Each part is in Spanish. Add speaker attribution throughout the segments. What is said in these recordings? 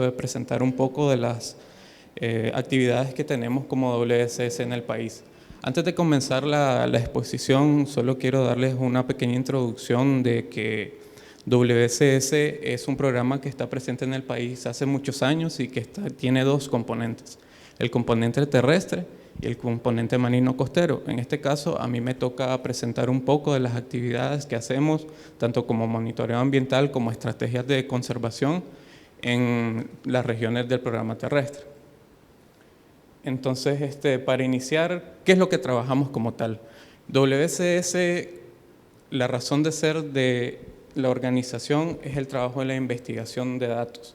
Speaker 1: trato de presentar un poco de las actividades que tenemos como WSS en el país. Antes de comenzar la exposición, solo quiero darles una pequeña introducción de que WSS es un programa que está presente en el país hace muchos años y que tiene dos componentes, el componente terrestre y el componente marino costero. En este caso, a mí me toca presentar un poco de las actividades que hacemos, tanto como monitoreo ambiental como estrategias de conservación en las regiones del programa terrestre. Entonces, para iniciar, ¿qué es lo que trabajamos como tal? WSS, la razón de ser de la organización es el trabajo de la investigación de datos,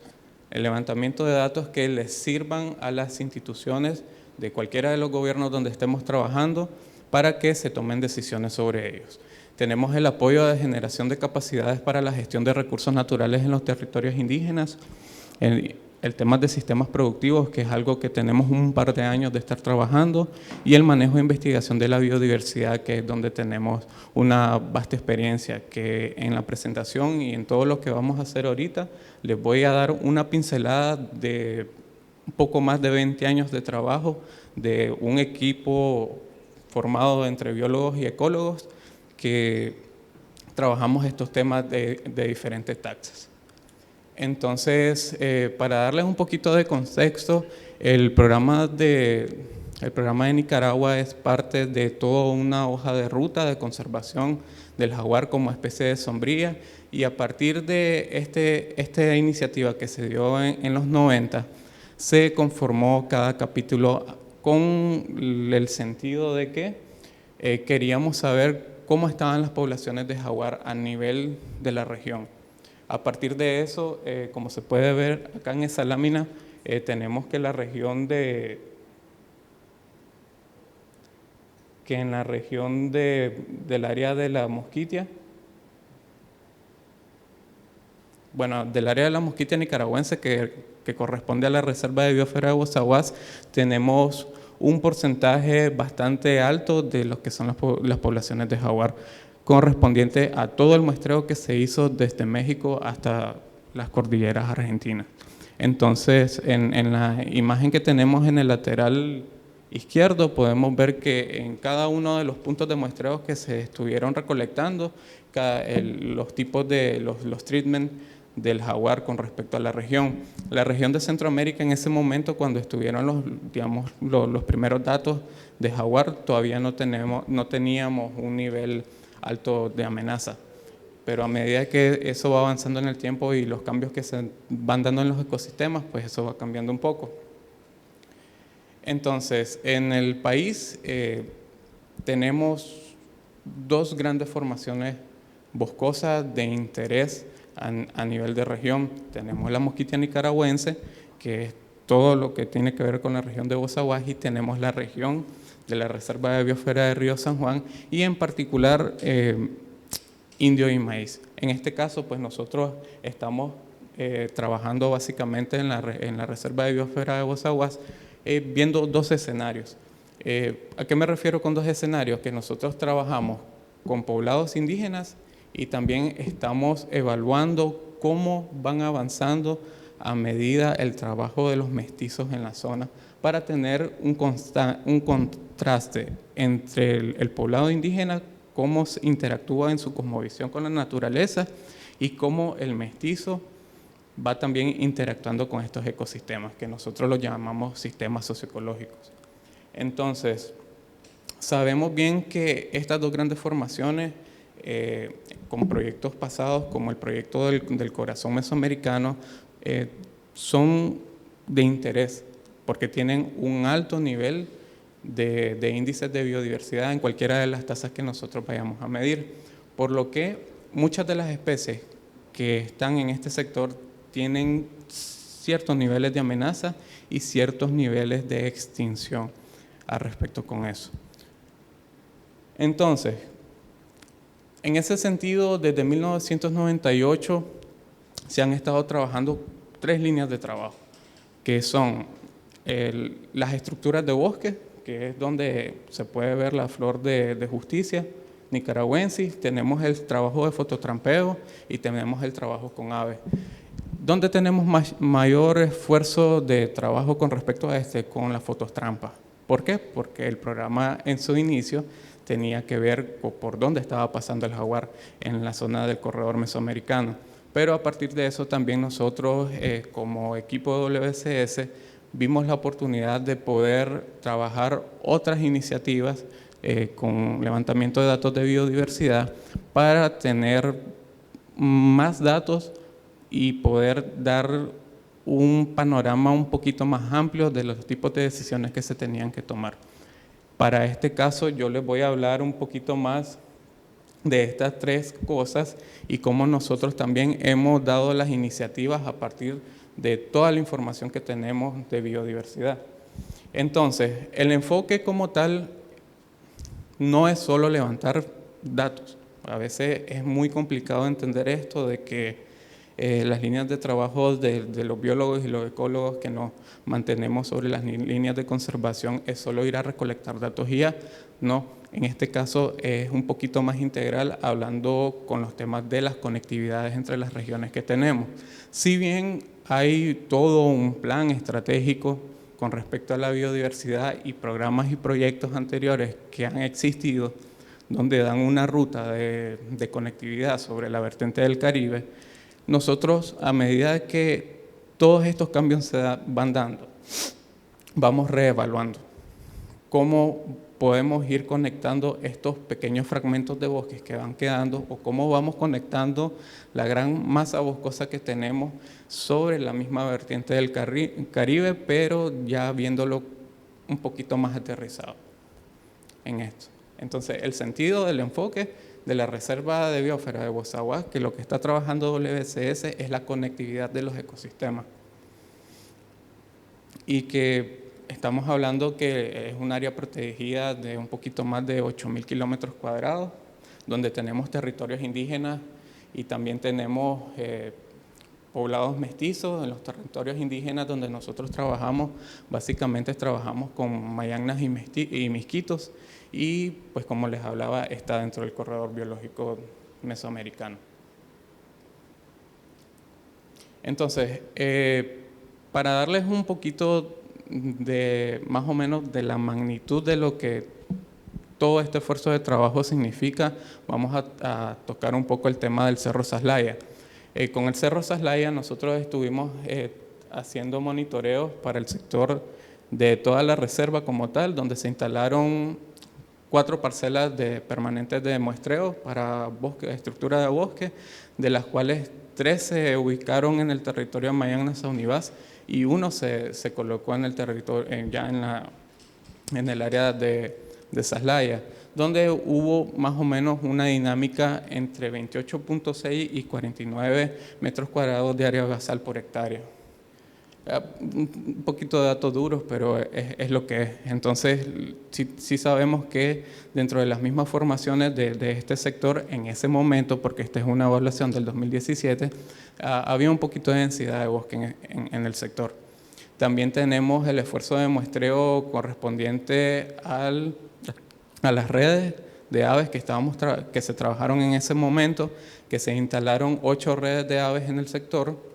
Speaker 1: el levantamiento de datos que les sirvan a las instituciones de cualquiera de los gobiernos donde estemos trabajando para que se tomen decisiones sobre ellos. Tenemos el apoyo de generación de capacidades para la gestión de recursos naturales en los territorios indígenas, el tema de sistemas productivos, que es algo que tenemos un par de años de estar trabajando, y el manejo e investigación de la biodiversidad, que es donde tenemos una vasta experiencia, que en la presentación y en todo lo que vamos a hacer ahorita, les voy a dar una pincelada de un poco más de 20 años de trabajo de un equipo formado entre biólogos y ecólogos que trabajamos estos temas de diferentes taxas. Entonces, para darles un poquito de contexto, el programa de Nicaragua es parte de toda una hoja de ruta de conservación del jaguar como especie de sombrilla, y a partir de esta iniciativa que se dio en los 90, se conformó cada capítulo con el sentido de que queríamos saber cómo estaban las poblaciones de jaguar a nivel de la región. A partir de eso, como se puede ver acá en esa lámina, tenemos que en la región del área de la Mosquitia, del área de la Mosquitia nicaragüense que corresponde a la Reserva de Biosfera de Bozaguas, tenemos un porcentaje bastante alto de lo que son las poblaciones de jaguar, correspondiente a todo el muestreo que se hizo desde México hasta las cordilleras argentinas. Entonces, en la imagen que tenemos en el lateral izquierdo, podemos ver que en cada uno de los puntos de muestreo que se estuvieron recolectando, los tipos de los treatments del jaguar con respecto a la región. La región de Centroamérica en ese momento, cuando estuvieron los primeros datos de jaguar, todavía no teníamos un nivel alto de amenaza, pero a medida que eso va avanzando en el tiempo y los cambios que se van dando en los ecosistemas, pues eso va cambiando un poco. Entonces, en el país tenemos dos grandes formaciones boscosas de interés a nivel de región. Tenemos la Mosquitia nicaragüense, que es todo lo que tiene que ver con la región de Bozaguas, y tenemos la región de la Reserva de Biosfera de Río San Juan, y en particular indio y maíz. En este caso, pues nosotros estamos trabajando básicamente en la Reserva de Biosfera de Bozaguas, viendo dos escenarios. ¿A qué me refiero con dos escenarios? Que nosotros trabajamos con poblados indígenas y también estamos evaluando cómo van avanzando a medida el trabajo de los mestizos en la zona, para tener un contraste entre el poblado indígena, cómo interactúa en su cosmovisión con la naturaleza, y cómo el mestizo va también interactuando con estos ecosistemas, que nosotros los llamamos sistemas socioecológicos. Entonces, sabemos bien que estas dos grandes formaciones, con proyectos pasados como el proyecto del corazón mesoamericano, son de interés porque tienen un alto nivel de índices de biodiversidad en cualquiera de las tasas que nosotros vayamos a medir, por lo que muchas de las especies que están en este sector tienen ciertos niveles de amenaza y ciertos niveles de extinción al respecto con eso. Entonces, en ese sentido, desde 1998 se han estado trabajando 3 líneas de trabajo, que son las estructuras de bosque, que es donde se puede ver la flor de justicia nicaragüense. Tenemos el trabajo de fototrampeo y tenemos el trabajo con aves. ¿Dónde tenemos mayor esfuerzo de trabajo con respecto a con las fotos trampa? ¿Por qué? Porque el programa en su inicio tenía que ver por dónde estaba pasando el jaguar en la zona del corredor mesoamericano. Pero a partir de eso también nosotros como equipo de WCS vimos la oportunidad de poder trabajar otras iniciativas con levantamiento de datos de biodiversidad para tener más datos y poder dar un panorama un poquito más amplio de los tipos de decisiones que se tenían que tomar. Para este caso yo les voy a hablar un poquito más de estas tres cosas y cómo nosotros también hemos dado las iniciativas a partir de toda la información que tenemos de biodiversidad. Entonces, el enfoque como tal no es solo levantar datos. A veces es muy complicado entender esto de que las líneas de trabajo de los biólogos y los ecólogos que nos mantenemos sobre las líneas de conservación es solo ir a recolectar datos y ya. No, en este caso es un poquito más integral, hablando con los temas de las conectividades entre las regiones que tenemos. Si bien hay todo un plan estratégico con respecto a la biodiversidad y programas y proyectos anteriores que han existido, donde dan una ruta de conectividad sobre la vertiente del Caribe, nosotros, a medida que todos estos cambios se van dando, vamos reevaluando cómo podemos ir conectando estos pequeños fragmentos de bosques que van quedando o cómo vamos conectando la gran masa boscosa que tenemos sobre la misma vertiente del Caribe, pero ya viéndolo un poquito más aterrizado en esto. Entonces, el sentido del enfoque de la Reserva de Biosfera de Bozagua, que lo que está trabajando WCS es la conectividad de los ecosistemas. Y que estamos hablando que es un área protegida de un poquito más de 8.000 kilómetros cuadrados, donde tenemos territorios indígenas y también tenemos poblados mestizos. En los territorios indígenas donde nosotros trabajamos, básicamente trabajamos con mayangnas y misquitos, y pues como les hablaba, está dentro del corredor biológico mesoamericano. Entonces, para darles un poquito de más o menos de la magnitud de lo que todo este esfuerzo de trabajo significa, vamos a tocar un poco el tema del Cerro Saslaya. Con el Cerro Saslaya nosotros estuvimos haciendo monitoreos para el sector de toda la reserva como tal, donde se instalaron 4 parcelas permanentes de muestreo para estructura de bosque, de las cuales 3 se ubicaron en el territorio de Mayangna-Saunivás y 1 se colocó en el territorio, en el área de Saslaya, donde hubo más o menos una dinámica entre 28.6 y 49 metros cuadrados de área basal por hectárea. Un poquito de datos duros, pero es lo que es. Entonces, sí sabemos que dentro de las mismas formaciones de este sector, en ese momento, porque esta es una evaluación del 2017, había un poquito de densidad de bosque en el sector. También tenemos el esfuerzo de muestreo correspondiente a las redes de aves que se trabajaron en ese momento, que se instalaron 8 redes de aves en el sector.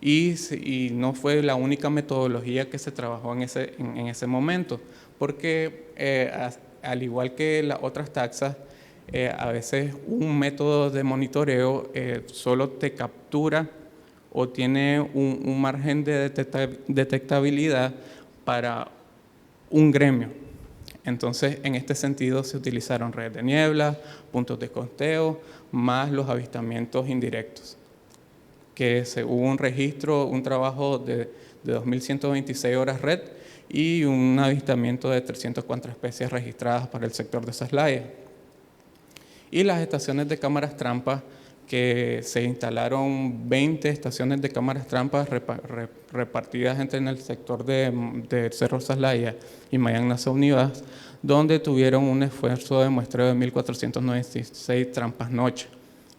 Speaker 1: Y no fue la única metodología que se trabajó en ese momento, porque al igual que las otras taxas, a veces un método de monitoreo solo te captura o tiene un margen de detectabilidad para un gremio. Entonces, en este sentido se utilizaron redes de niebla, puntos de conteo, más los avistamientos indirectos, que hubo un registro, un trabajo de 2.126 horas red y un avistamiento de 304 especies registradas para el sector de Saslaya. Y las estaciones de cámaras trampas, que se instalaron 20 estaciones de cámaras trampas repartidas entre en el sector de Cerro Saslaya y Mayangna-Saunivás, donde tuvieron un esfuerzo de muestreo de 1.496 trampas noche.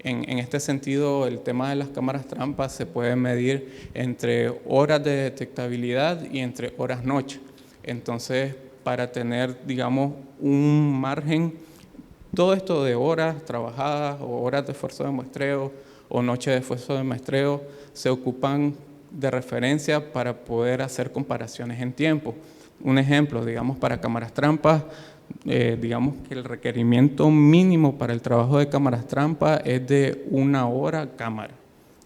Speaker 1: En este sentido, el tema de las cámaras trampas se puede medir entre horas de detectabilidad y entre horas noche. Entonces, para tener, digamos, un margen, todo esto de horas trabajadas o horas de esfuerzo de muestreo o noche de esfuerzo de muestreo se ocupan de referencia para poder hacer comparaciones en tiempo. Un ejemplo, digamos, para cámaras trampas, digamos que el requerimiento mínimo para el trabajo de cámaras trampa es de 1 hora cámara.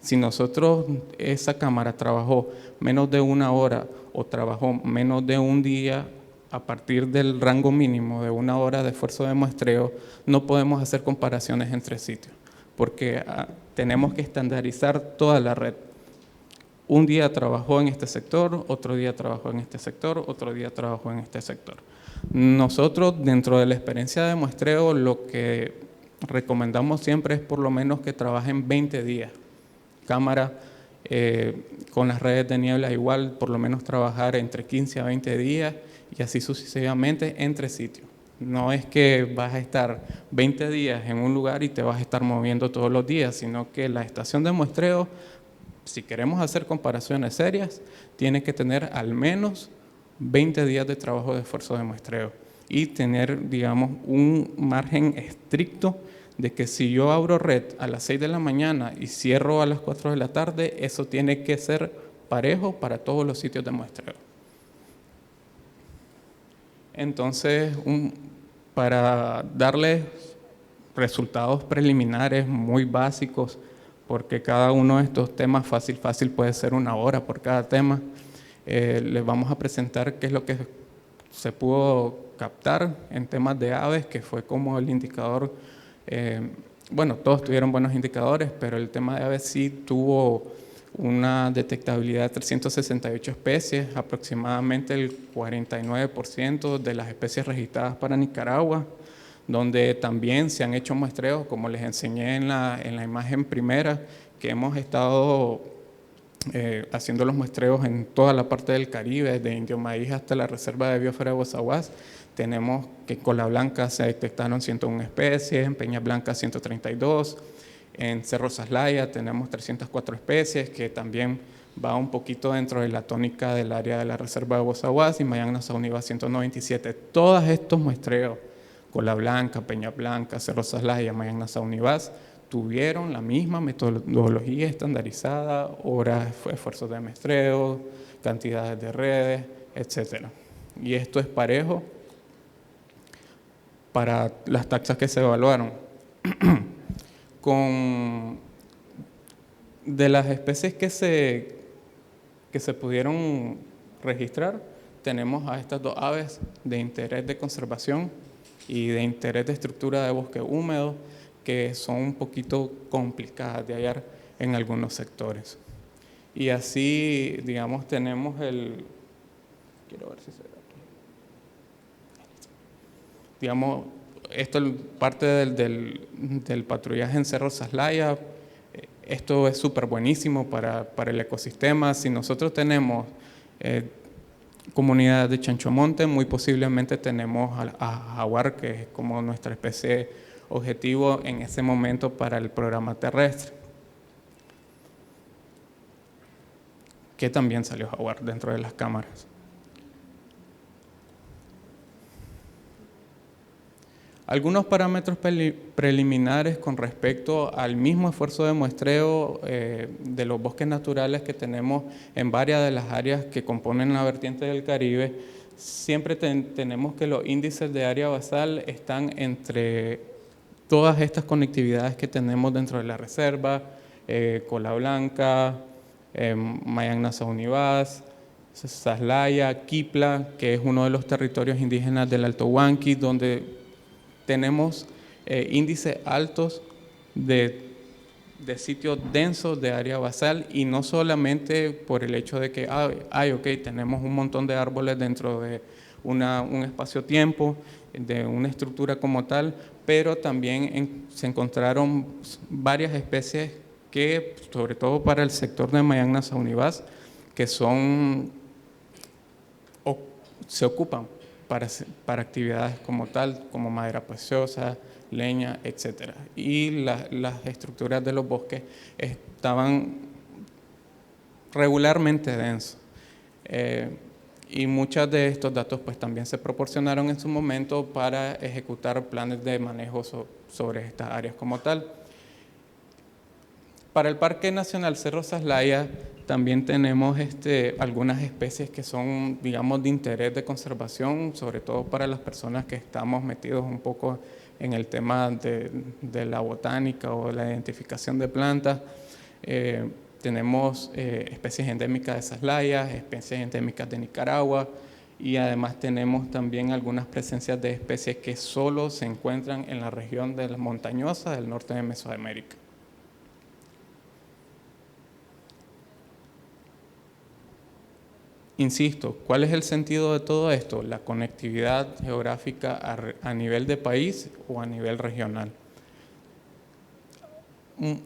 Speaker 1: Si nosotros, esa cámara trabajó menos de 1 hora o trabajó menos de un día, a partir del rango mínimo de 1 hora de esfuerzo de muestreo, no podemos hacer comparaciones entre sitios, porque tenemos que estandarizar toda la red. Un día trabajó en este sector, otro día trabajó en este sector, otro día trabajó en este sector. Nosotros, dentro de la experiencia de muestreo, lo que recomendamos siempre es por lo menos que trabajen 20 días. Cámara, con las redes de niebla igual, por lo menos trabajar entre 15 a 20 días y así sucesivamente entre sitios. No es que vas a estar 20 días en un lugar y te vas a estar moviendo todos los días, sino que la estación de muestreo, si queremos hacer comparaciones serias, tiene que tener al menos 20 días de trabajo de esfuerzo de muestreo y tener, digamos, un margen estricto de que si yo abro red a las 6 de la mañana y cierro a las 4 de la tarde, eso tiene que ser parejo para todos los sitios de muestreo. Entonces, para darles resultados preliminares muy básicos, porque cada uno de estos temas fácil puede ser 1 hora por cada tema, les vamos a presentar qué es lo que se pudo captar en temas de aves, que fue como el indicador, bueno, todos tuvieron buenos indicadores, pero el tema de aves sí tuvo una detectabilidad de 368 especies, aproximadamente el 49% de las especies registradas para Nicaragua, donde también se han hecho muestreos, como les enseñé en la imagen primera, que hemos estado haciendo los muestreos en toda la parte del Caribe, desde Indio Maíz hasta la Reserva de Biosfera de Bozaguas. Tenemos que en Cola Blanca se detectaron 101 especies, en Peña Blanca 132, en Cerro Saslaya tenemos 304 especies, que también va un poquito dentro de la tónica del área de la Reserva de Bozaguas, y Mayagna-Sauniva 197. Todos estos muestreos, Cola Blanca, Peña Blanca, Cerro Saslaya, Mayagna-Sauniva, tuvieron la misma metodología estandarizada, horas, esfuerzos de muestreo, cantidades de redes, etc. Y esto es parejo para las taxas que se evaluaron. De las especies que se pudieron registrar, tenemos a estas 2 aves de interés de conservación y de interés de estructura de bosque húmedo, que son un poquito complicadas de hallar en algunos sectores. Y así, digamos, tenemos quiero ver si se ve aquí. Digamos, esto es parte del patrullaje en Cerro Saslaya. Esto es súper buenísimo para el ecosistema. Si nosotros tenemos comunidades de chanchomonte, muy posiblemente tenemos a jaguar, que es como nuestra especie objetivo en ese momento para el programa terrestre, que también salió jaguar dentro de las cámaras. Algunos parámetros preliminares con respecto al mismo esfuerzo de muestreo de los bosques naturales que tenemos en varias de las áreas que componen la vertiente del Caribe. Siempre tenemos que los índices de área basal están entre todas estas conectividades que tenemos dentro de la reserva, Cola Blanca, Mayagna-Sauniva, Saslaya, Quipla, que es uno de los territorios indígenas del Alto Huanqui, donde tenemos índices altos de sitios densos de área basal, y no solamente por el hecho de que tenemos un montón de árboles dentro de un espacio-tiempo, de una estructura como tal, pero también se encontraron varias especies que, sobre todo para el sector de Mayagna-Sauniva, que se ocupan para actividades como tal, como madera preciosa, leña, etc. Y las estructuras de los bosques estaban regularmente densos. Y muchos de estos datos pues también se proporcionaron en su momento para ejecutar planes de manejo sobre estas áreas como tal. Para el Parque Nacional Cerro Saslaya también tenemos algunas especies que son, digamos, de interés de conservación, sobre todo para las personas que estamos metidos un poco en el tema de la botánica o la identificación de plantas. Tenemos especies endémicas de Saslaya, especies endémicas de Nicaragua, y además tenemos también algunas presencias de especies que solo se encuentran en la región de la montañosa del norte de Mesoamérica. Insisto, ¿cuál es el sentido de todo esto? La conectividad geográfica a nivel de país o a nivel regional.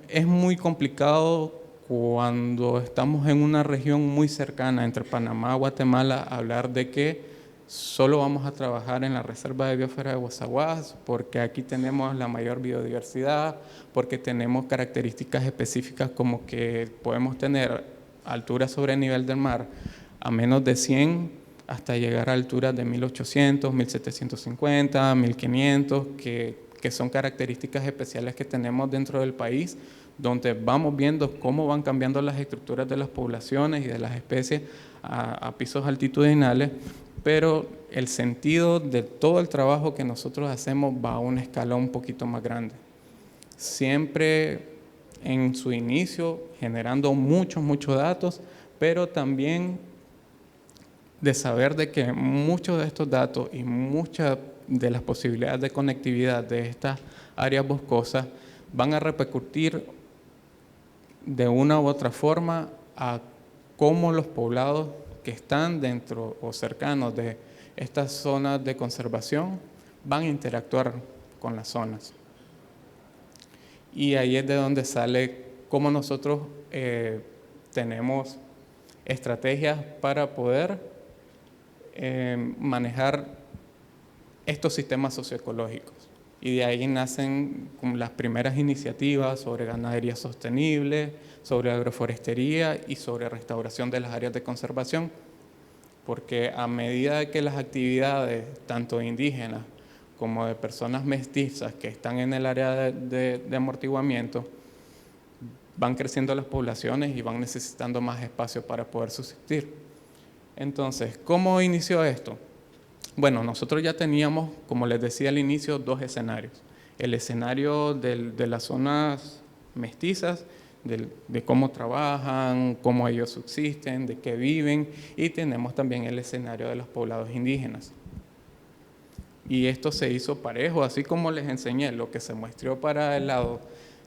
Speaker 1: Es muy complicado cuando estamos en una región muy cercana entre Panamá y Guatemala hablar de que solo vamos a trabajar en la Reserva de Biosfera de Guasaguás porque aquí tenemos la mayor biodiversidad, porque tenemos características específicas como que podemos tener altura sobre el nivel del mar a menos de 100 hasta llegar a alturas de 1800, 1750, 1500, que son características especiales que tenemos dentro del país, donde vamos viendo cómo van cambiando las estructuras de las poblaciones y de las especies a pisos altitudinales, pero el sentido de todo el trabajo que nosotros hacemos va a una escala un poquito más grande. Siempre en su inicio generando muchos datos, pero también de saber de que muchos de estos datos y muchas de las posibilidades de conectividad de estas áreas boscosas van a repercutir de una u otra forma a cómo los poblados que están dentro o cercanos de estas zonas de conservación van a interactuar con las zonas. Y ahí es de donde sale cómo nosotros tenemos estrategias para poder manejar estos sistemas socioecológicos. Y de ahí nacen las primeras iniciativas sobre ganadería sostenible, sobre agroforestería y sobre restauración de las áreas de conservación, porque a medida que las actividades, tanto indígenas como de personas mestizas que están en el área de amortiguamiento, van creciendo las poblaciones y van necesitando más espacio para poder subsistir. Entonces, ¿cómo inició esto? Bueno, nosotros ya teníamos, como les decía al inicio, dos escenarios. El escenario de las zonas mestizas, de cómo trabajan, cómo ellos subsisten, de qué viven, y tenemos también el escenario de los poblados indígenas. Y esto se hizo parejo, así como les enseñé, lo que se muestreó para el lado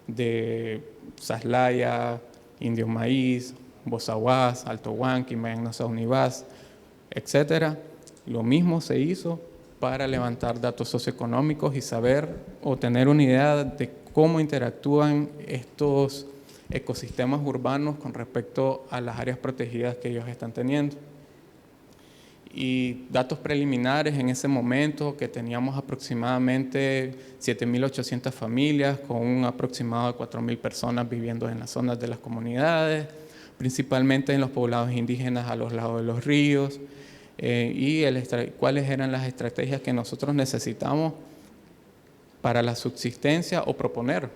Speaker 1: de Saslaya, Indio Maíz, Bozaguás, Alto Huanqui, Mayangnaza Univás, etc. Lo mismo se hizo para levantar datos socioeconómicos y saber o tener una idea de cómo interactúan estos ecosistemas urbanos con respecto a las áreas protegidas que ellos están teniendo. Y datos preliminares en ese momento, que teníamos aproximadamente 7.800 familias con un aproximado de 4.000 personas viviendo en las zonas de las comunidades, principalmente en los poblados indígenas a los lados de los ríos, y cuáles eran las estrategias que nosotros necesitamos para la subsistencia o proponer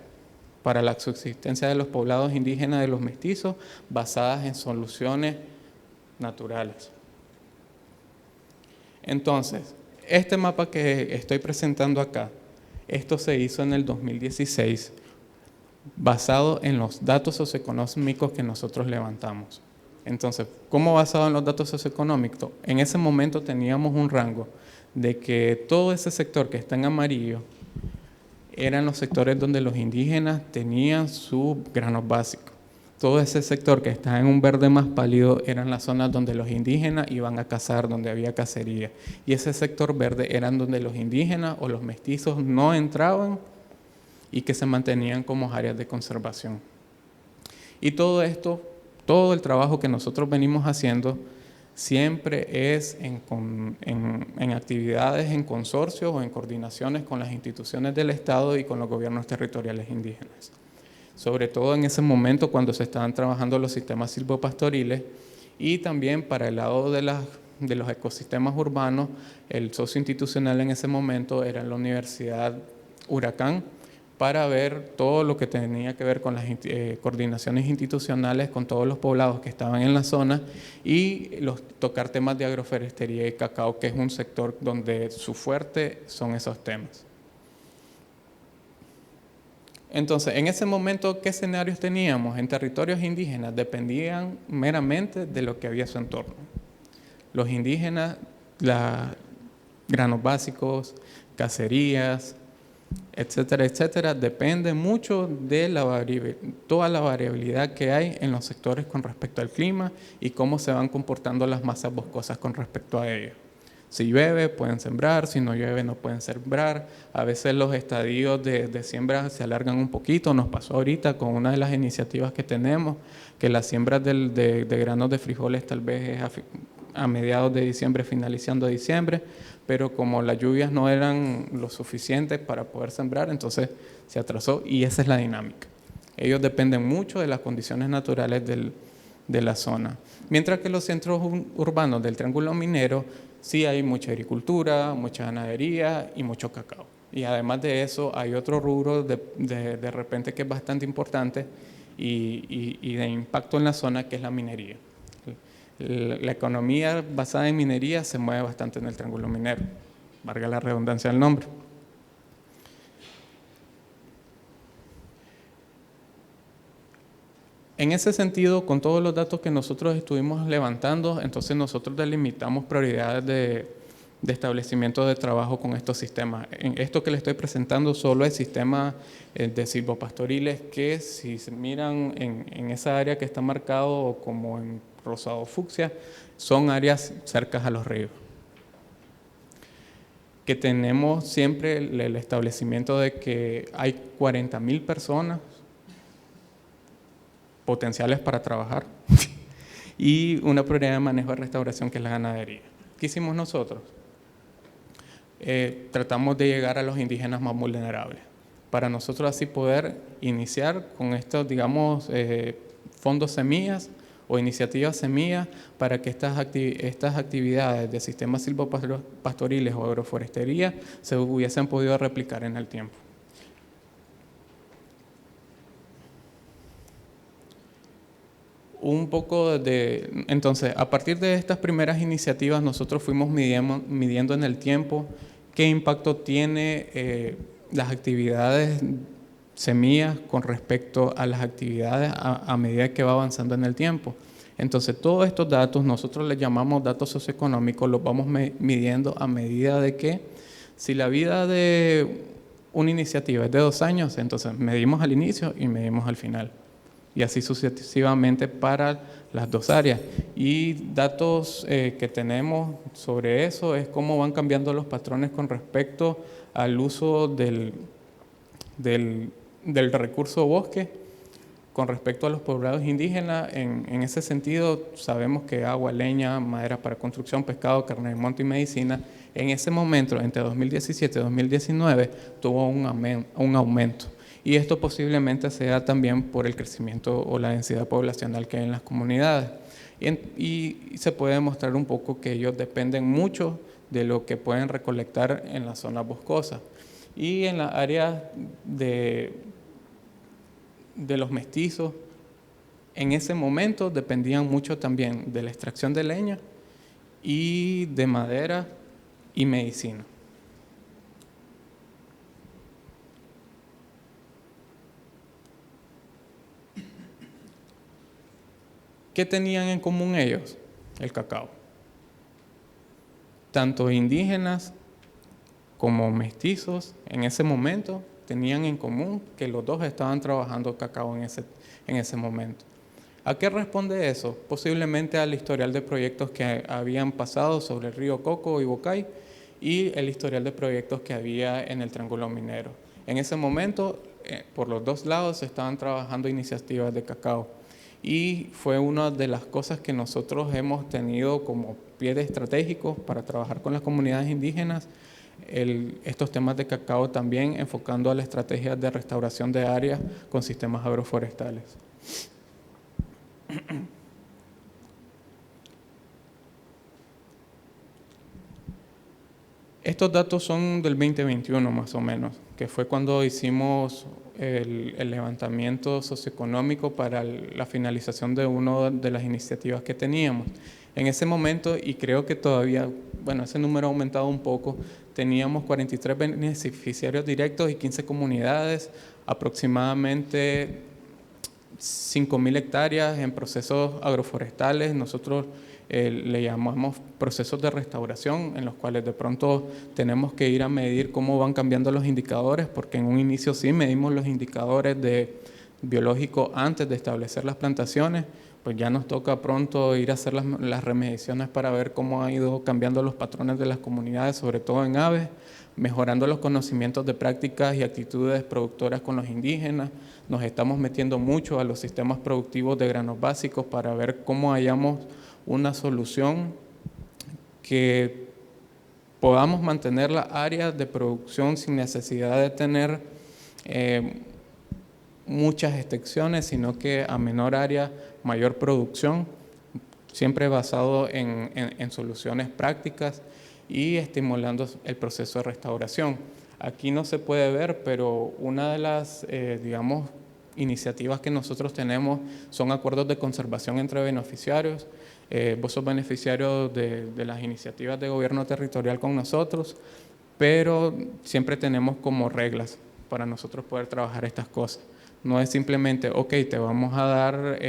Speaker 1: para la subsistencia de los poblados indígenas de los mestizos basadas en soluciones naturales. Entonces, este mapa que estoy presentando acá, esto se hizo en el 2016 basado en los datos socioeconómicos que nosotros levantamos. Entonces, ¿cómo basado en los datos socioeconómicos? En ese momento teníamos un rango de que todo ese sector que está en amarillo eran los sectores donde los indígenas tenían sus granos básicos. Todo ese sector que está en un verde más pálido eran las zonas donde los indígenas iban a cazar, donde había cacería. Y ese sector verde eran donde los indígenas o los mestizos no entraban y que se mantenían como áreas de conservación. Y todo esto, todo el trabajo que nosotros venimos haciendo siempre es en actividades, en consorcios o en coordinaciones con las instituciones del Estado y con los gobiernos territoriales indígenas. Sobre todo en ese momento cuando se estaban trabajando los sistemas silvopastoriles, y también para el lado de los ecosistemas urbanos, el socio institucional en ese momento era la Universidad Huracán, para ver todo lo que tenía que ver con las coordinaciones institucionales con todos los poblados que estaban en la zona y tocar temas de agroforestería y cacao, que es un sector donde su fuerte son esos temas. Entonces, en ese momento, ¿qué escenarios teníamos? En territorios indígenas dependían meramente de lo que había a su entorno. Los indígenas, granos básicos, cacerías, etcétera, etcétera, depende mucho de toda la variabilidad que hay en los sectores con respecto al clima y cómo se van comportando las masas boscosas con respecto a ello. Si llueve, pueden sembrar, si no llueve, no pueden sembrar. A veces los estadios de siembra se alargan un poquito. Nos pasó ahorita con una de las iniciativas que tenemos, que las siembras de granos de frijoles tal vez es a mediados de diciembre, finalizando diciembre, pero como las lluvias no eran lo suficientes para poder sembrar, entonces se atrasó y esa es la dinámica. Ellos dependen mucho de las condiciones naturales de la zona. Mientras que los centros urbanos del Triángulo Minero sí hay mucha agricultura, mucha ganadería y mucho cacao. Y además de eso hay otro rubro de repente que es bastante importante y de impacto en la zona, que es la minería. La economía basada en minería se mueve bastante en el Triángulo Minero, valga la redundancia del nombre. En ese sentido, con todos los datos que nosotros estuvimos levantando, entonces nosotros delimitamos prioridades de establecimiento de trabajo con estos sistemas. En esto que les estoy presentando solo es sistemas de silvopastoriles que, si se miran en esa área que está marcado como en rosado fucsia, son áreas cercanas a los ríos. Que tenemos siempre el establecimiento de que hay 40.000 personas potenciales para trabajar y una prioridad de manejo de restauración, que es la ganadería. ¿Qué hicimos nosotros? Tratamos de llegar a los indígenas más vulnerables, para nosotros así poder iniciar con estos, digamos, fondos semillas o iniciativas semillas para que estas actividades de sistemas silvopastoriles o agroforestería se hubiesen podido replicar en el tiempo. Entonces, a partir de estas primeras iniciativas, nosotros fuimos midiendo en el tiempo qué impacto tiene las actividades semillas con respecto a las actividades a medida que va avanzando en el tiempo. Entonces, todos estos datos, nosotros les llamamos datos socioeconómicos, los vamos midiendo a medida de que, si la vida de una iniciativa es de 2 años, entonces medimos al inicio y medimos al final. Y así sucesivamente para las 2 áreas. Y datos que tenemos sobre eso es cómo van cambiando los patrones con respecto al uso del recurso bosque con respecto a los poblados indígenas. En ese sentido, sabemos que agua, leña, madera para construcción, pescado, carne de monte y medicina, en ese momento, entre 2017 y 2019, tuvo un aumento. Y esto posiblemente sea también por el crecimiento o la densidad poblacional que hay en las comunidades. Y se puede demostrar un poco que ellos dependen mucho de lo que pueden recolectar en las zonas boscosas. Y en las áreas de los mestizos, en ese momento dependían mucho también de la extracción de leña y de madera y medicina. ¿Qué tenían en común ellos? El cacao. Tanto indígenas como mestizos en ese momento tenían en común que los dos estaban trabajando cacao en ese momento. ¿A qué responde eso? Posiblemente al historial de proyectos que habían pasado sobre el río Coco y Bocay y el historial de proyectos que había en el Triángulo Minero. En ese momento, por los dos lados se estaban trabajando iniciativas de cacao. Y fue una de las cosas que nosotros hemos tenido como pie estratégicos para trabajar con las comunidades indígenas, estos temas de cacao también enfocando a la estrategia de restauración de áreas con sistemas agroforestales. Estos datos son del 2021 más o menos, que fue cuando hicimos el levantamiento socioeconómico para la finalización de una de las iniciativas que teníamos. En ese momento, y creo que todavía, bueno, ese número ha aumentado un poco, teníamos 43 beneficiarios directos y 15 comunidades, aproximadamente 5.000 hectáreas en procesos agroforestales. Nosotros le llamamos procesos de restauración, en los cuales de pronto tenemos que ir a medir cómo van cambiando los indicadores, porque en un inicio sí medimos los indicadores biológicos antes de establecer las plantaciones, pues ya nos toca pronto ir a hacer las remediaciones para ver cómo han ido cambiando los patrones de las comunidades, sobre todo en aves, mejorando los conocimientos de prácticas y actitudes productoras con los indígenas. Nos estamos metiendo mucho a los sistemas productivos de granos básicos para ver cómo hallamos una solución que podamos mantener las áreas de producción sin necesidad de tener muchas extensiones, sino que a menor área, mayor producción, siempre basado en soluciones prácticas y estimulando el proceso de restauración. Aquí no se puede ver, pero una de las, digamos, iniciativas que nosotros tenemos son acuerdos de conservación entre beneficiarios. Vos sos beneficiario de las iniciativas de gobierno territorial con nosotros, pero siempre tenemos como reglas para nosotros poder trabajar estas cosas. No es simplemente, ok, te vamos a dar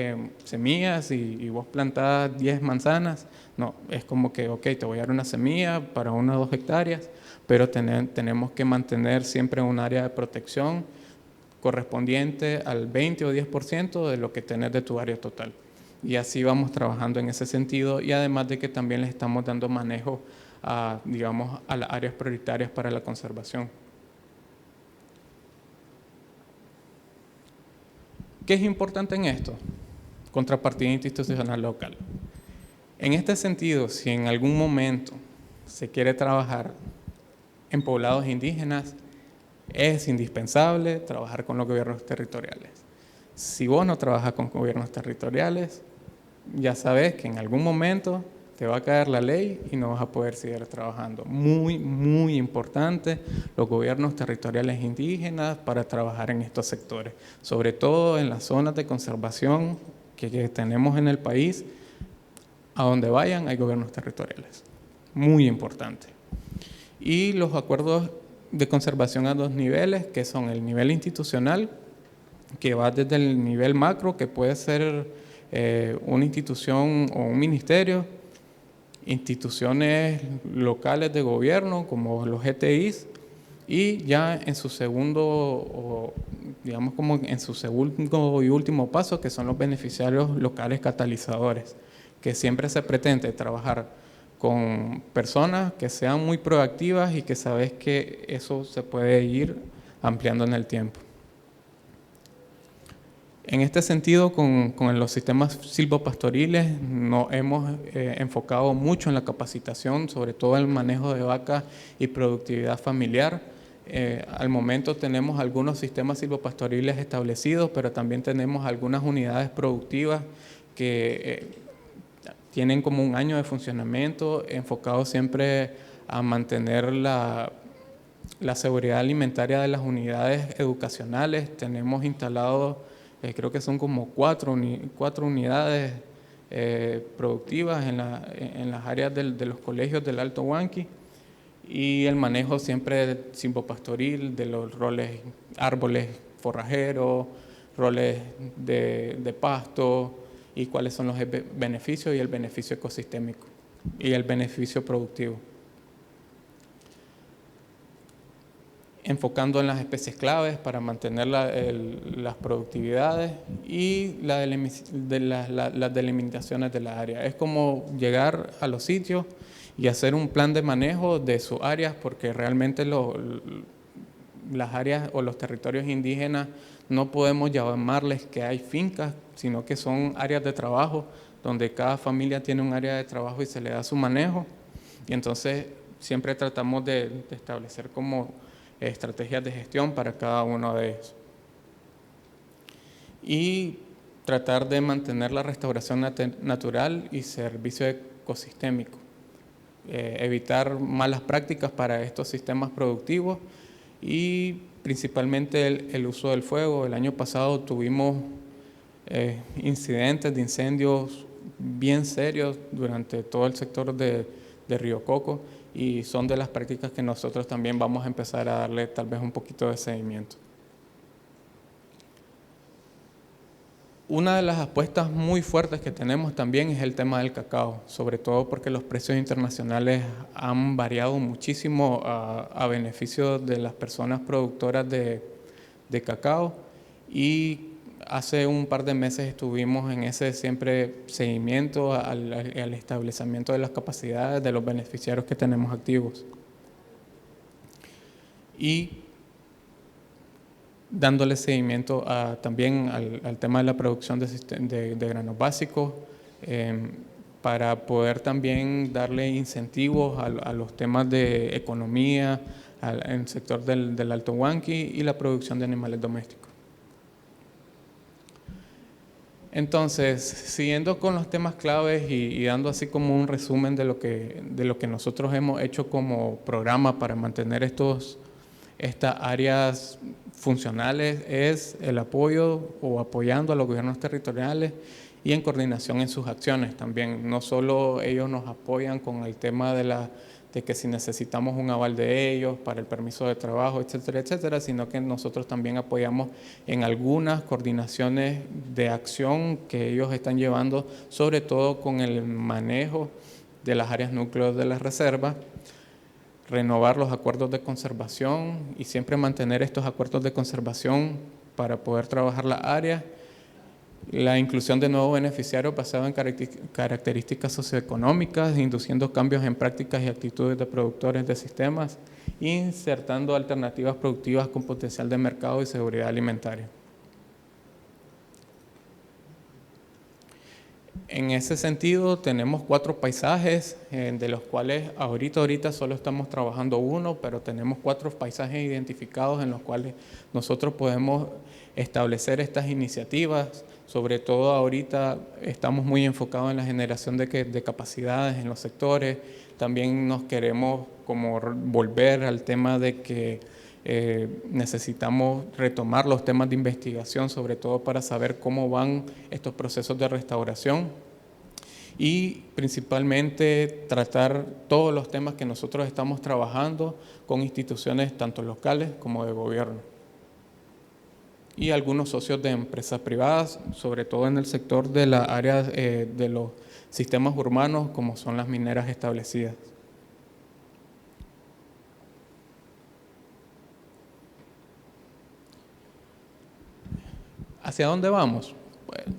Speaker 1: semillas y vos plantás 10 manzanas. No, es como que, ok, te voy a dar una semilla para 1 o 2 hectáreas, pero tenemos que mantener siempre un área de protección correspondiente al 20 o 10% de lo que tenés de tu área total. Y así vamos trabajando en ese sentido, y además de que también les estamos dando manejo a, digamos, a las áreas prioritarias para la conservación. ¿Qué es importante en esto? Contrapartida institucional local. En este sentido, si en algún momento se quiere trabajar en poblados indígenas, es indispensable trabajar con los gobiernos territoriales. Si vos no trabajas con gobiernos territoriales, ya sabes que en algún momento te va a caer la ley y no vas a poder seguir trabajando. Muy, muy importante los gobiernos territoriales indígenas para trabajar en estos sectores, sobre todo en las zonas de conservación que tenemos en el país. A donde vayan hay gobiernos territoriales. Muy importante. Y los acuerdos de conservación a 2 niveles, que son el nivel institucional, que va desde el nivel macro, que puede ser una institución o un ministerio, instituciones locales de gobierno como los GTIs, y ya en su segundo, o digamos como en su segundo y último paso, que son los beneficiarios locales catalizadores, que siempre se pretende trabajar con personas que sean muy proactivas y que sabes que eso se puede ir ampliando en el tiempo. En este sentido, con los sistemas silvopastoriles nos hemos enfocado mucho en la capacitación, sobre todo en el manejo de vacas y productividad familiar. Al momento tenemos algunos sistemas silvopastoriles establecidos, pero también tenemos algunas unidades productivas que tienen como 1 año de funcionamiento, enfocados siempre a mantener la seguridad alimentaria de las unidades educacionales. Tenemos instalados, creo que son como 4 unidades productivas en las áreas de los colegios del Alto Huanqui, y el manejo siempre silvopastoril de los roles, árboles forrajeros, roles de pasto, y cuáles son los beneficios y el beneficio ecosistémico y el beneficio productivo. Enfocando en las especies claves para mantener las productividades y las delimitaciones de la área. Es como llegar a los sitios y hacer un plan de manejo de sus áreas, porque realmente las áreas o los territorios indígenas no podemos llamarles que hay fincas, sino que son áreas de trabajo donde cada familia tiene un área de trabajo y se le da su manejo. Y entonces siempre tratamos de establecer como estrategias de gestión para cada uno de ellos. Y tratar de mantener la restauración natural y servicio ecosistémico. evitar malas prácticas para estos sistemas productivos y principalmente el uso del fuego. El año pasado tuvimos incidentes de incendios bien serios durante todo el sector de Río Coco y son de las prácticas que nosotros también vamos a empezar a darle tal vez un poquito de seguimiento. Una de las apuestas muy fuertes que tenemos también es el tema del cacao, sobre todo porque los precios internacionales han variado muchísimo a beneficio de las personas productoras de cacao y hace un par de meses estuvimos en ese siempre seguimiento al establecimiento de las capacidades de los beneficiarios que tenemos activos. Y dándole seguimiento también al tema de la producción de granos básicos, para poder también darle incentivos a los temas de economía, en el sector del Alto Huanqui y la producción de animales domésticos. Entonces, siguiendo con los temas claves y dando así como un resumen de lo que nosotros hemos hecho como programa para mantener estas áreas funcionales, es el apoyo o apoyando a los gobiernos territoriales y en coordinación en sus acciones también. No solo ellos nos apoyan con el tema de que si necesitamos un aval de ellos para el permiso de trabajo, etcétera, etcétera, sino que nosotros también apoyamos en algunas coordinaciones de acción que ellos están llevando, sobre todo con el manejo de las áreas núcleos de las reservas, renovar los acuerdos de conservación y siempre mantener estos acuerdos de conservación para poder trabajar la área, la inclusión de nuevos beneficiarios basados en características socioeconómicas, induciendo cambios en prácticas y actitudes de productores de sistemas, insertando alternativas productivas con potencial de mercado y seguridad alimentaria. En ese sentido, tenemos 4 paisajes, de los cuales ahorita solo estamos trabajando uno, pero tenemos 4 paisajes identificados en los cuales nosotros podemos establecer estas iniciativas. Sobre todo ahorita estamos muy enfocados en la generación de capacidades en los sectores. También nos queremos como volver al tema de que necesitamos retomar los temas de investigación, sobre todo para saber cómo van estos procesos de restauración y principalmente tratar todos los temas que nosotros estamos trabajando con instituciones tanto locales como de gobierno y algunos socios de empresas privadas, sobre todo en el sector de la área de los sistemas urbanos como son las mineras establecidas. ¿Hacia dónde vamos? Bueno,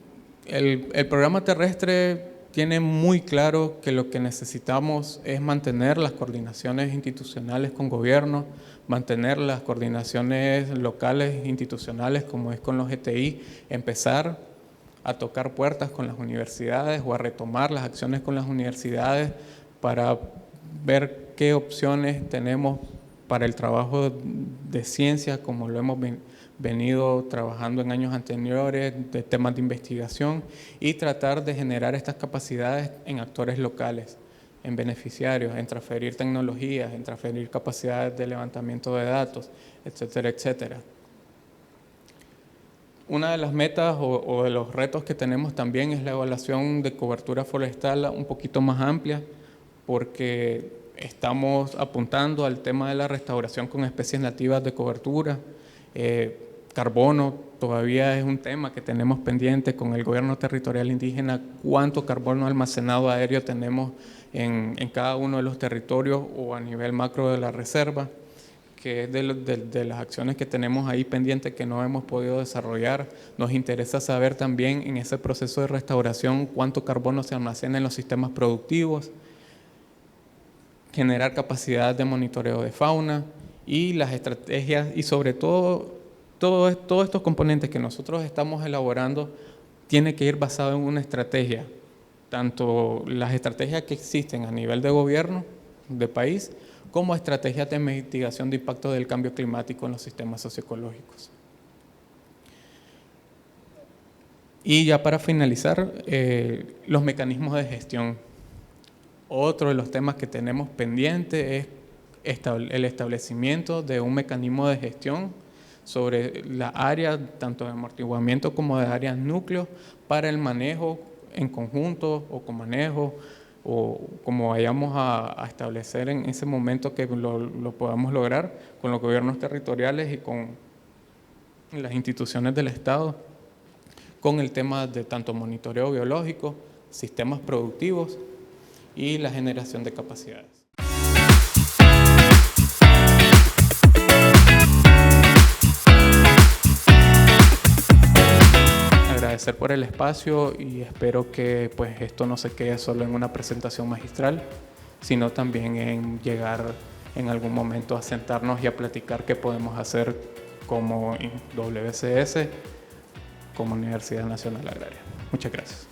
Speaker 1: el programa terrestre tiene muy claro que lo que necesitamos es mantener las coordinaciones institucionales con gobierno, mantener las coordinaciones locales institucionales como es con los ETI, empezar a tocar puertas con las universidades o a retomar las acciones con las universidades para ver qué opciones tenemos para el trabajo de ciencia, como lo hemos venido trabajando en años anteriores, de temas de investigación y tratar de generar estas capacidades en actores locales, en beneficiarios, en transferir tecnologías, en transferir capacidades de levantamiento de datos, etcétera, etcétera. Una de las metas o de los retos que tenemos también es la evaluación de cobertura forestal un poquito más amplia, porque estamos apuntando al tema de la restauración con especies nativas de cobertura. Carbono todavía es un tema que tenemos pendiente con el gobierno territorial indígena, cuánto carbono almacenado aéreo tenemos en cada uno de los territorios o a nivel macro de la reserva, que es de las acciones que tenemos ahí pendientes que no hemos podido desarrollar. Nos interesa saber también en ese proceso de restauración cuánto carbono se almacena en los sistemas productivos, generar capacidad de monitoreo de fauna y las estrategias y sobre todo todos estos componentes que nosotros estamos elaborando tiene que ir basado en una estrategia, tanto las estrategias que existen a nivel de gobierno, de país, como estrategias de mitigación de impacto del cambio climático en los sistemas socioecológicos. Y ya para finalizar, los mecanismos de gestión. Otro de los temas que tenemos pendiente es el establecimiento de un mecanismo de gestión sobre la área, tanto de amortiguamiento como de áreas núcleos, para el manejo en conjunto o con manejo, o como vayamos a establecer en ese momento que lo podamos lograr con los gobiernos territoriales y con las instituciones del Estado, con el tema de tanto monitoreo biológico, sistemas productivos y la generación de capacidades. Agradecer por el espacio y espero que pues, esto no se quede solo en una presentación magistral, sino también en llegar en algún momento a sentarnos y a platicar qué podemos hacer como WCS, como Universidad Nacional Agraria. Muchas gracias.